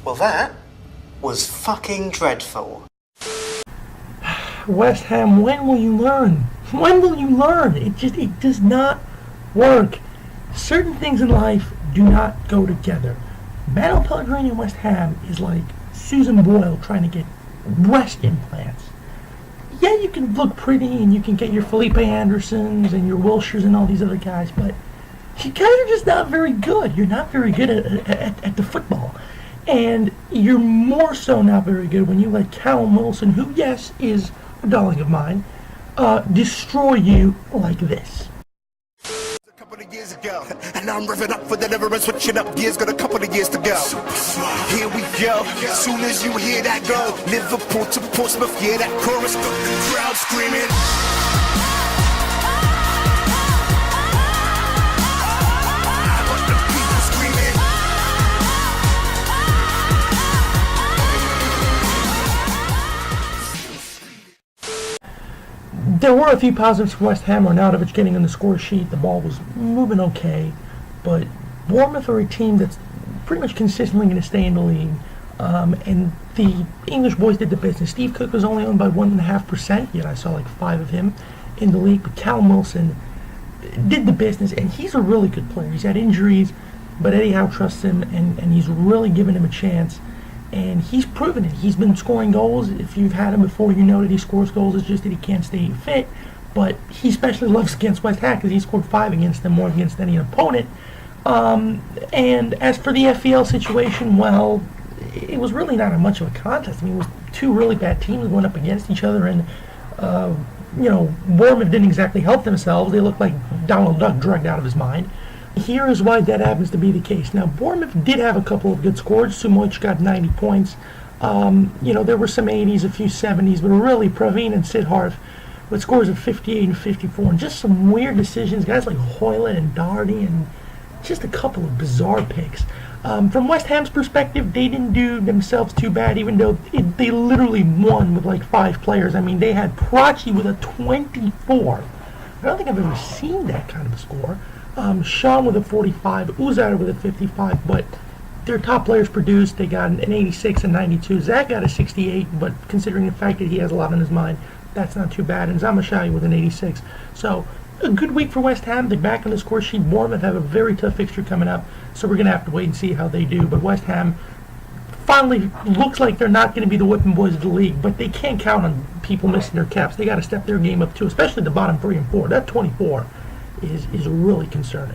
Well, that was fucking dreadful. West Ham, when will you learn? When will you learn? It does not work. Certain things in life do not go together. Manuel Pellegrini in West Ham is like Susan Boyle trying to get breast implants. Yeah, you can look pretty and you can get your Felipe Andersons and your Wilshires and all these other guys, but you guys are just not very good. You're not very good at the football. And you're more so not very good when you let Callum Wilson, who, yes, is a darling of mine, destroy you like this. A couple of years ago, and I'm revving up for the never and switching up gears, got a couple of years to go. Here we go, as soon as you hear that go, Liverpool to Portsmouth, yeah, that chorus, got the crowd screaming. There were a few positives for West Ham. Arnautovic getting on the score sheet. The ball was moving okay. But Bournemouth are a team that's pretty much consistently going to stay in the league. And the English boys did the business. Steve Cook was only owned by 1.5%, yet I saw like 5 of him in the league. But Callum Wilson did the business, and he's a really good player. He's had injuries, but Eddie Howe trusts him, and he's really given him a chance. And he's proven it. He's been scoring goals. If you've had him before, you know that he scores goals. It's just that he can't stay fit. But he especially loves against West Ham because he scored 5 against them, more against any opponent. And as for the FPL situation, well, it was really not much of a contest. I mean, it was 2 really bad teams going up against each other, and Bournemouth didn't exactly help themselves. They looked like Donald Duck drugged out of his mind. Here is why that happens to be the case. Now, Bournemouth did have a couple of good scores. Sumoich got 90 points. There were some 80s, a few 70s, but really Praveen and Sidharth with scores of 58 and 54. And just some weird decisions. Guys like Hoyland and Doherty, and just a couple of bizarre picks. From West Ham's perspective, they didn't do themselves too bad, even though they literally won with like 5 players. I mean, they had Prachi with a 24. I don't think I've ever seen that kind of a score. Sean with a 45, Uzar with a 55, but their top players produced. They got an 86 and 92. Zach got a 68, but considering the fact that he has a lot on his mind, that's not too bad. And Zamashai with an 86. So, a good week for West Ham. They're back on the score sheet. Bournemouth have a very tough fixture coming up, so we're going to have to wait and see how they do. But West Ham finally looks like they're not going to be the whipping boys of the league, but they can't count on people missing their caps. They got to step their game up too, especially the bottom 3 and 4. That 24 is really concerning.